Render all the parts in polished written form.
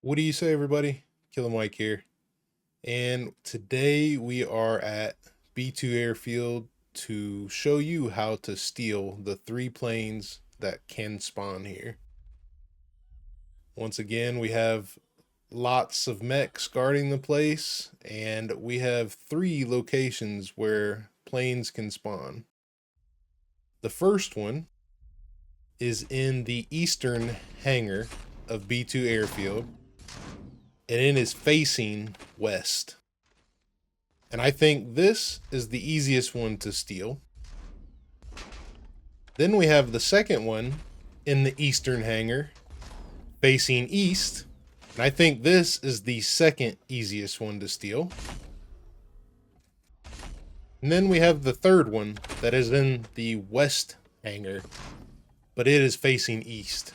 What do you say, everybody? Killer Mike here. And today we are at B2 Airfield to show you how to steal the 3 planes that can spawn here. Once again, we have lots of mechs guarding the place, and we have 3 locations where planes can spawn. The first one is in the eastern hangar of B2 Airfield, and it is facing west. And I think this is the easiest one to steal. Then we have the second one in the eastern hangar facing east, and I think this is the second easiest one to steal. And then we have the third one that is in the west hangar, but it is facing east.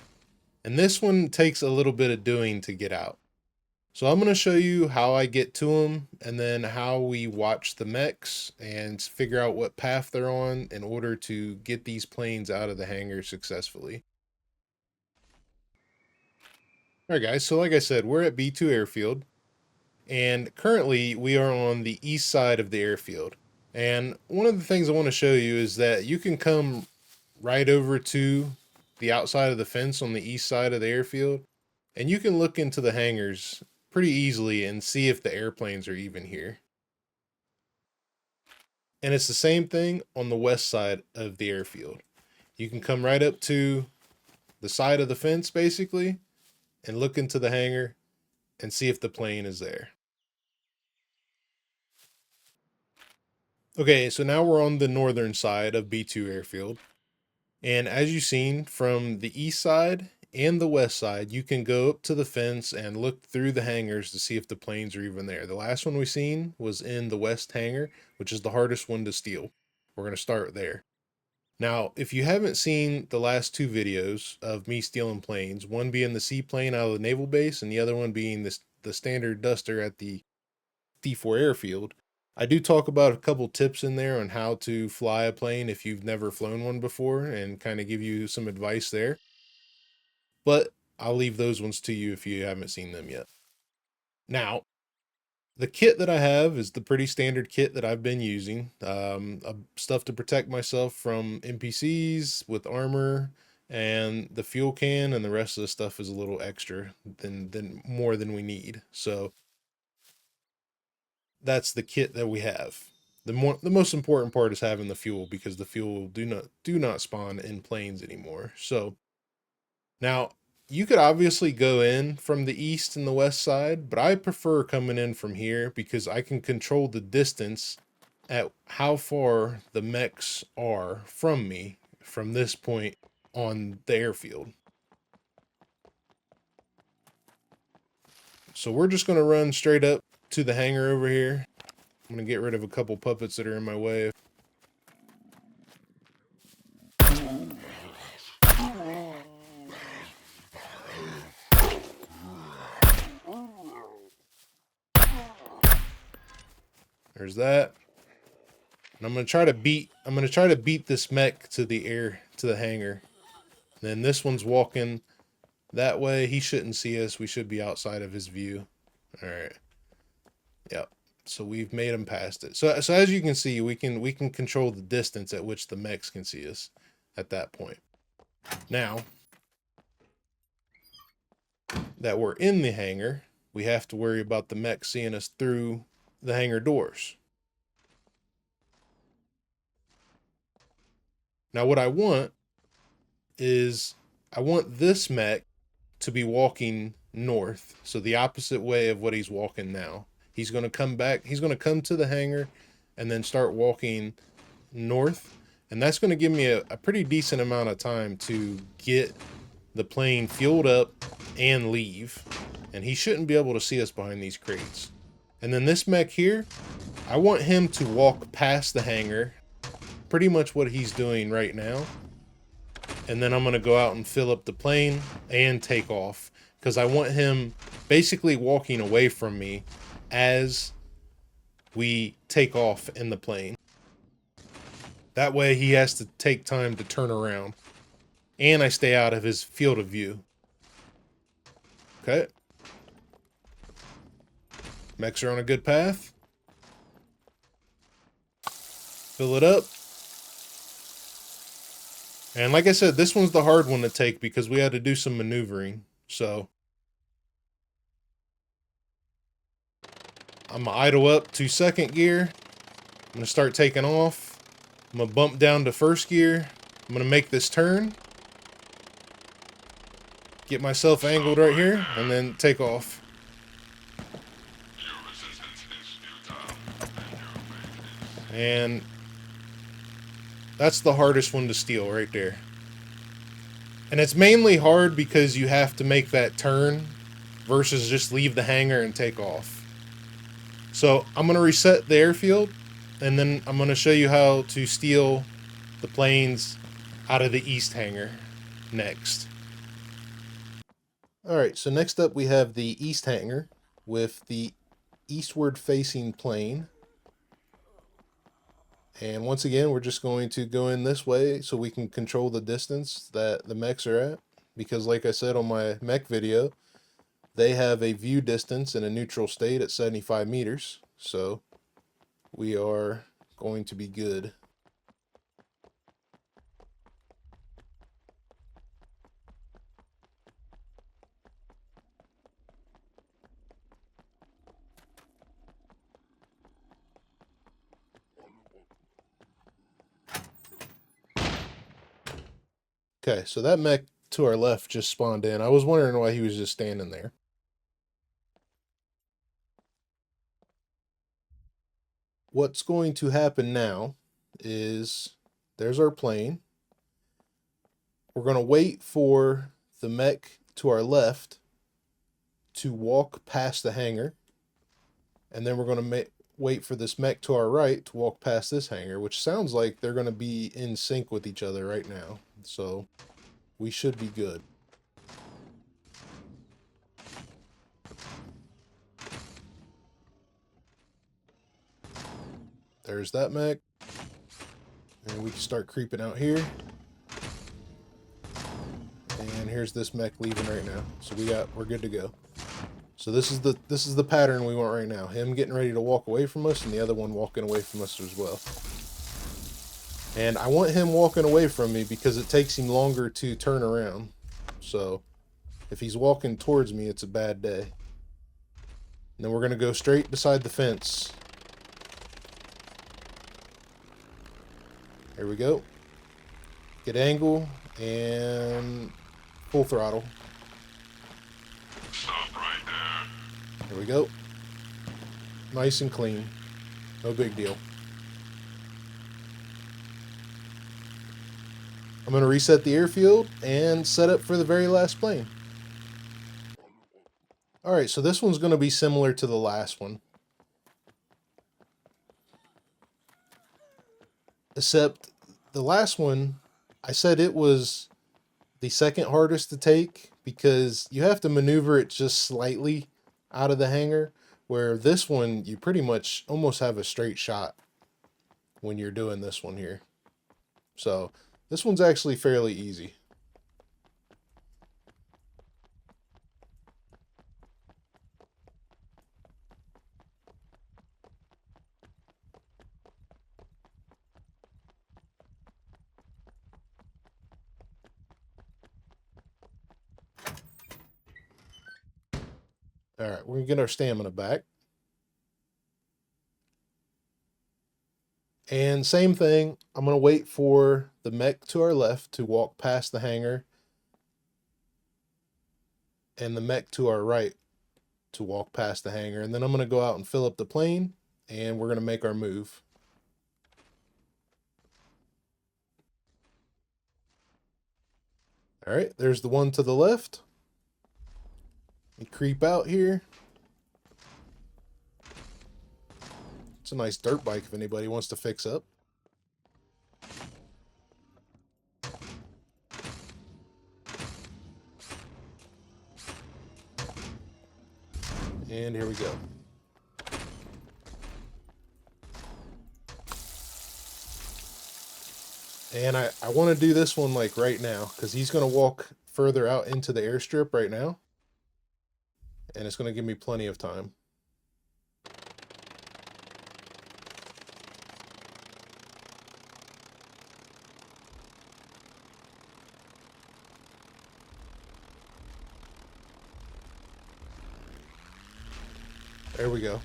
And this one takes a little bit of doing to get out. So I'm going to show you how I get to them, and then how we watch the mechs and figure out what path they're on in order to get these planes out of the hangar successfully. Alright guys, so like I said, we're at B2 Airfield, and currently we are on the east side of the airfield. And one of the things I want to show you is that you can come right over to the outside of the fence on the east side of the airfield, and you can look into the hangars pretty easily and see if the airplanes are even here. And it's the same thing on the west side of the airfield. You can come right up to the side of the fence basically and look into the hangar and see if the plane is there. Okay, so now we're on the northern side of B2 Airfield. And as you've seen, from the east side and the west side, you can go up to the fence and look through the hangars to see if the planes are even there. The last one we seen was in the west hangar, which is the hardest one to steal. We're going to start there. Now, if you haven't seen the last 2 videos of me stealing planes, one being the seaplane out of the naval base and the other one being the standard duster at the D4 airfield, I do talk about a couple tips in there on how to fly a plane if you've never flown one before, and kind of give you some advice there. But I'll leave those ones to you if you haven't seen them yet. Now, the kit that I have is the pretty standard kit that I've been using. Stuff to protect myself from NPCs with armor, and the fuel can, and the rest of the stuff is a little extra than more than we need. So that's the kit that we have. The most important part is having the fuel, because the fuel do not spawn in planes anymore. So now, you could obviously go in from the east and the west side, but I prefer coming in from here because I can control the distance at how far the mechs are from me from this point on the airfield. So we're just going to run straight up to the hangar over here. I'm going to get rid of a couple puppets that are in my way. There's that. And I'm gonna try to beat this mech to the hangar. And then this one's walking that way. He shouldn't see us. We should be outside of his view. All right. Yep. So we've made him past it. So as you can see, we can control the distance at which the mechs can see us at that point. Now that we're in the hangar, we have to worry about the mech seeing us through the hangar doors. Now what I want is, I want this mech to be walking north, so the opposite way of what he's walking now. He's going to come back, he's going to come to the hangar and then start walking north, and that's going to give me a pretty decent amount of time to get the plane fueled up and leave, and he shouldn't be able to see us behind these crates. And then this mech here, I want him to walk past the hangar, pretty much what he's doing right now. And then I'm going to go out and fill up the plane and take off, because I want him basically walking away from me as we take off in the plane. That way he has to take time to turn around, and I stay out of his field of view. Okay. Mechs are on a good path. Fill it up. And like I said, this one's the hard one to take because we had to do some maneuvering. So I'm gonna idle up to second gear. I'm gonna start taking off. I'm gonna bump down to first gear. I'm gonna make this turn. Get myself angled right here and then take off. And that's the hardest one to steal right there. And it's mainly hard because you have to make that turn versus just leave the hangar and take off. So I'm going to reset the airfield and then I'm going to show you how to steal the planes out of the east hangar next. Alright, so next up we have the east hangar with the eastward facing plane. And once again, we're just going to go in this way so we can control the distance that the mechs are at. Because like I said on my mech video, they have a view distance in a neutral state at 75 meters. So we are going to be good. Okay, so that mech to our left just spawned in. I was wondering why he was just standing there. What's going to happen now is there's our plane. We're going to wait for the mech to our left to walk past the hangar. And then we're going to wait for this mech to our right to walk past this hangar, which sounds like they're going to be in sync with each other right now. So we should be good. There's that mech. And we can start creeping out here. And here's this mech leaving right now. So we're good to go. So this is the pattern we want right now. Him getting ready to walk away from us and the other one walking away from us as well. And I want him walking away from me because it takes him longer to turn around. So if he's walking towards me, it's a bad day. And then we're going to go straight beside the fence. There we go. Get angle and full throttle. Stop right there. There we go. Nice and clean. No big deal. I'm going to reset the airfield and set up for the very last plane. Alright, so this one's going to be similar to the last one. Except the last one, I said it was the second hardest to take because you have to maneuver it just slightly out of the hangar, where this one you pretty much almost have a straight shot when you're doing this one here. So this one's actually fairly easy. All right, we're going to get our stamina back. And same thing, I'm going to wait for the mech to our left to walk past the hangar and the mech to our right to walk past the hangar. And then I'm going to go out and fill up the plane and we're going to make our move. All right, there's the one to the left. We creep out here. It's a nice dirt bike if anybody wants to fix up. And here we go. And I want to do this one like right now because he's going to walk further out into the airstrip right now. And it's going to give me plenty of time. There we go.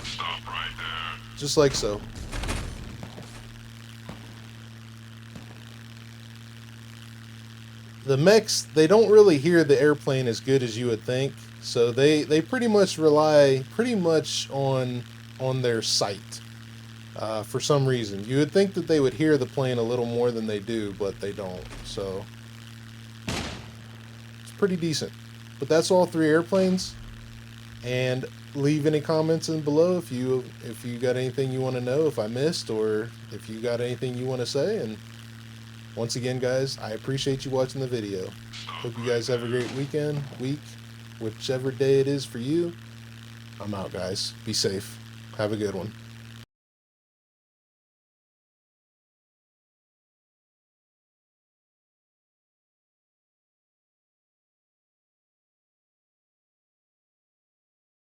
Stop right there. Just like so. The mechs, they don't really hear the airplane as good as you would think, so they pretty much rely on their sight for some reason. You would think that they would hear the plane a little more than they do, but they don't. So it's pretty decent. But that's all 3 airplanes. And leave any comments in below if you got anything you want to know, if I missed, or if you got anything you want to say. And once again, guys, I appreciate you watching the video. Hope you guys have a great weekend, week, whichever day it is for you. I'm out, guys. Be safe. Have a good one.